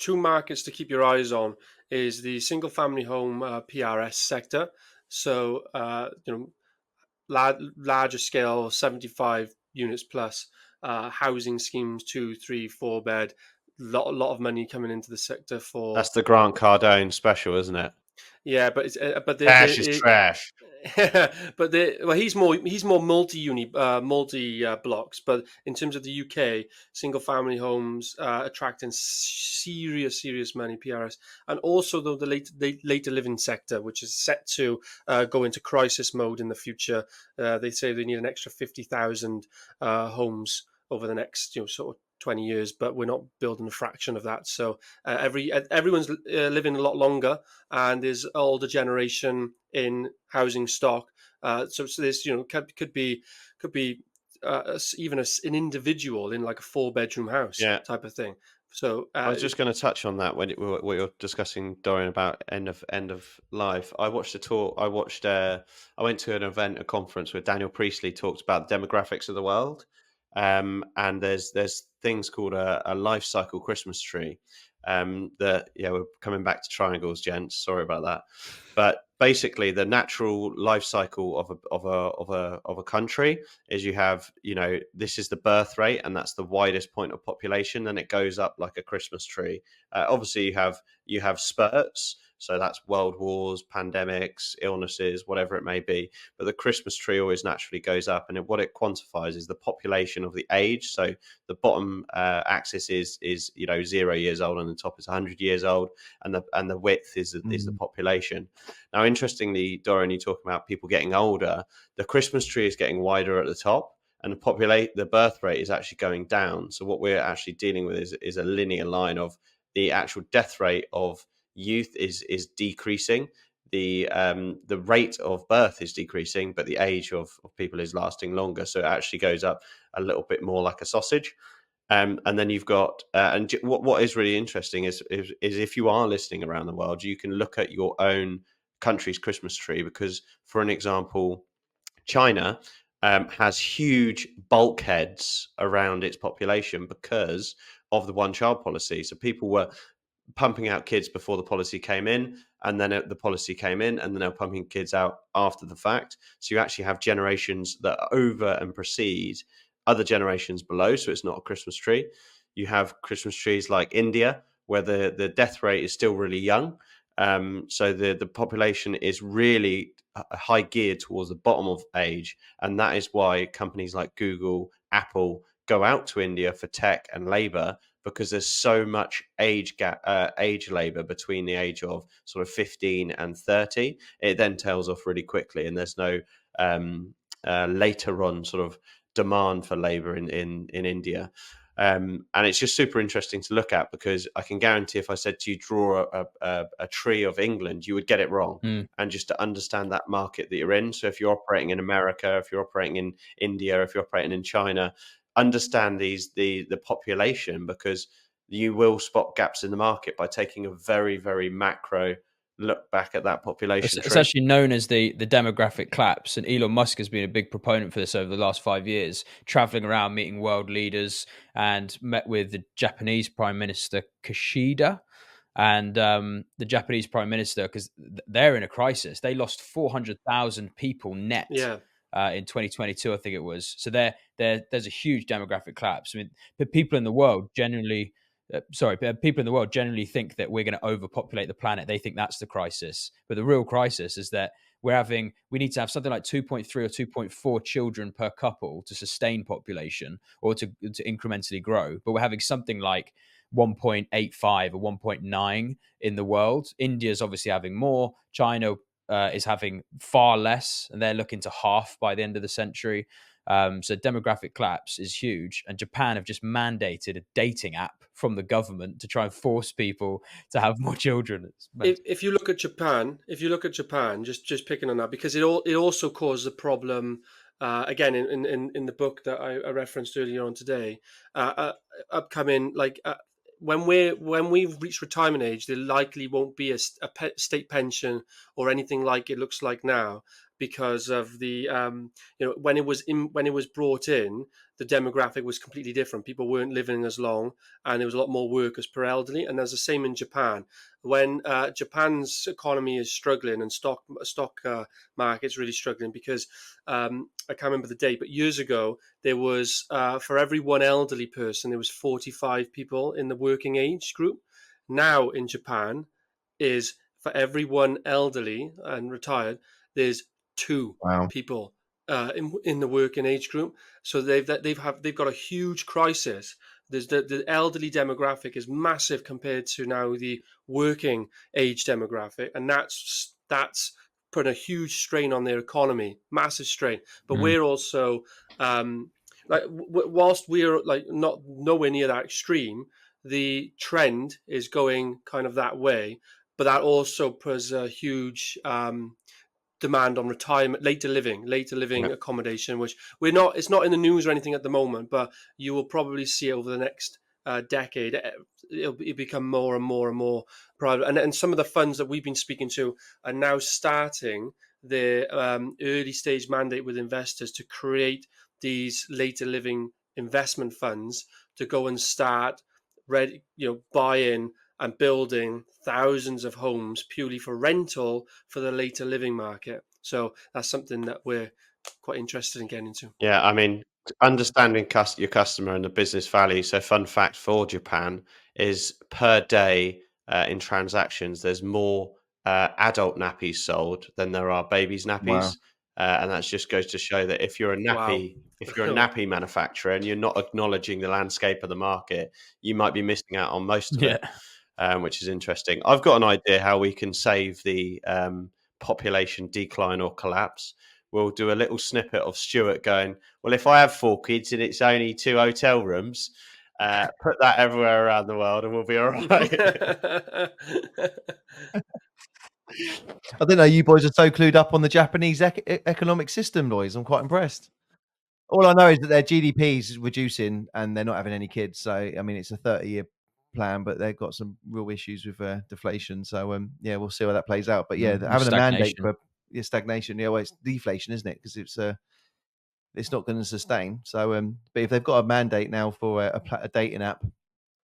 two markets to keep your eyes on is the single family home PRS sector. So larger scale, 75 units plus, housing schemes, 2, 3, 4 bed. Lot of money coming into the sector for. That's the Grant Cardone special, isn't it? Yeah, but it's but Cash is trash. he's more multi blocks. But in terms of the UK, single family homes attracting serious money, PRS, and also though the later living sector, which is set to go into crisis mode in the future. They say they need an extra 50,000 homes over the next sort of 20 years, but we're not building a fraction of that. So everyone's living a lot longer, and there's older generation in housing stock. So there's could be even an individual in like a 4 bedroom house Yeah. type of thing. So I was just going to touch on that when what you're discussing, Dorian, about end of life. I watched a talk. I went to an event, a conference where Daniel Priestley talked about the demographics of the world, and there's things called a life cycle Christmas tree. That we're coming back to triangles, gents. Sorry about that, but basically the natural life cycle of a country is you have, this is the birth rate, and that's the widest point of population, and it goes up like a Christmas tree. Obviously you have spurts, so that's world wars, pandemics, illnesses, whatever it may be, but the Christmas tree always naturally goes up, and what it quantifies is the population of the age. So the bottom axis is 0 years old, and the top is 100 years old, and the width is the population. Now, interestingly, Dorian, you talk about people getting older. The Christmas tree is getting wider at the top, and the birth rate is actually going down. So what we're actually dealing with is a linear line of the actual death rate of youth is decreasing. The rate of birth is decreasing, but the age of people is lasting longer. So it actually goes up a little bit more like a sausage. And then you've got, and what is really interesting is if you are listening around the world, you can look at your own country's Christmas tree, because, for an example, China has huge bulkheads around its population because of the one-child policy. So people were pumping out kids before the policy came in, and then the policy came in, and then they're pumping kids out after the fact. So you actually have generations that over and precede other generations below. So it's not a Christmas tree. You have Christmas trees like India, where the death rate is still really young. So the population is really high geared towards the bottom of age, and that is why companies like Google, Apple go out to India for tech and labor, because there's so much age labor between the age of sort of 15 and 30. It then tails off really quickly, and there's no later on sort of demand for labor in India. And it's just super interesting to look at, because I can guarantee if I said to you, draw a tree of England, you would get it wrong. And just to understand that market that you're in. So if you're operating in America, if you're operating in India, if you're operating in China, understand the population, because you will spot gaps in the market by taking a very, very macro look back at that population It's tree. actually known as the demographic collapse, and Elon Musk has been a big proponent for this over the last 5 years, traveling around meeting world leaders, and met with the Japanese Prime Minister Kishida. And the Japanese Prime Minister, because they're in a crisis, they lost 400,000 people net in 2022, I think it was. So there's a huge demographic collapse. I mean, people in the world generally people in the world generally think that we're going to overpopulate the planet. They think that's the crisis. But the real crisis is that we need to have something like 2.3 or 2.4 children per couple to sustain population, or to incrementally grow. But we're having something like 1.85 or 1.9 in the world. India's obviously having more. China is having far less, and they're looking to half by the end of the century. So demographic collapse is huge, and Japan have just mandated a dating app from the government to try and force people to have more children. If you look at Japan, just picking on that, because it also causes a problem. Again, in the book that I referenced earlier on today, upcoming when we've reached retirement age, there likely won't be a state pension or anything like it looks like now. because of the when it was brought in, the demographic was completely different. People weren't living as long, and there was a lot more workers per elderly. And there's the same in Japan. When Japan's economy is struggling and stock market's really struggling because I can't remember the date, but years ago there was for every one elderly person there was 45 people in the working age group. Now in Japan is for every one elderly and retired, there's two Wow. people in the working age group. So they've got a huge crisis. There's the elderly demographic is massive compared to now the working age demographic, and that's putting a huge strain on their economy, massive strain. But we're also whilst we're like not nowhere near that extreme, the trend is going kind of that way. But that also puts a huge demand on retirement, later living Yep. accommodation, which it's not in the news or anything at the moment, but you will probably see over the next decade. It'll become more and more and more private. And some of the funds that we've been speaking to are now starting their early stage mandate with investors to create these later living investment funds to go and start buying and building thousands of homes purely for rental for the later living market. So that's something that we're quite interested in getting into. Yeah, I mean, understanding your customer and the business value. So, fun fact for Japan is per day in transactions, there's more adult nappies sold than there are babies Wow. nappies, and that just goes to show that if you're a Wow. nappy manufacturer and you're not acknowledging the landscape of the market, you might be missing out on most of it, which is interesting. I've got an idea how we can save the population decline or collapse. We'll do a little snippet of Stuart going, well, if I have 4 kids and it's only 2 hotel rooms, put that everywhere around the world and we'll be all right. I don't know. You boys are so clued up on the Japanese economic system, boys. I'm quite impressed. All I know is that their GDP is reducing and they're not having any kids. So, I mean, it's a 30-year plan, but they've got some real issues with deflation. So, yeah, we'll see how that plays out. But yeah, having a mandate for stagnation, well, it's deflation, isn't it? Because it's not going to sustain. So, but if they've got a mandate now for a dating app,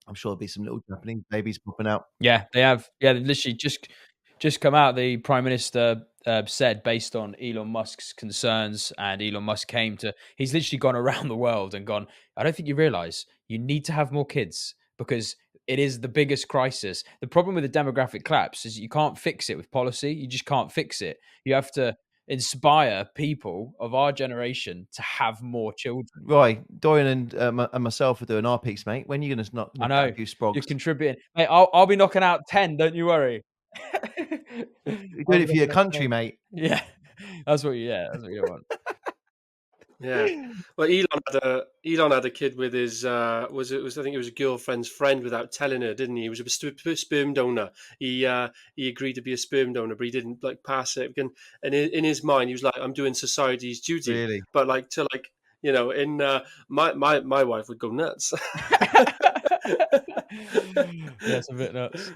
I'm sure there'll be some little Japanese babies popping out. Yeah, they have. Yeah, they've literally just come out. The Prime Minister said, based on Elon Musk's concerns, and Elon Musk he's literally gone around the world and gone, I don't think you realize you need to have more kids because it is the biggest crisis. The problem with the demographic collapse is you can't fix it with policy. You just can't fix it. You have to inspire people of our generation to have more children. Right, Dorian and myself are doing our piece, mate. When are you going to knock I out know a few sprogs? you're contributing, mate. I'll be knocking out 10. Don't you worry. You're doing it for your country, mate. Yeah, that's what you want. Yeah. Well, Elon had a kid with his I think it was a girlfriend's friend without telling her, didn't he? He was a sperm donor. He agreed to be a sperm donor, but he didn't like pass it. And in his mind, he was like, "I'm doing society's duty." Really? But in my wife would go nuts. Yeah, it's a bit nuts.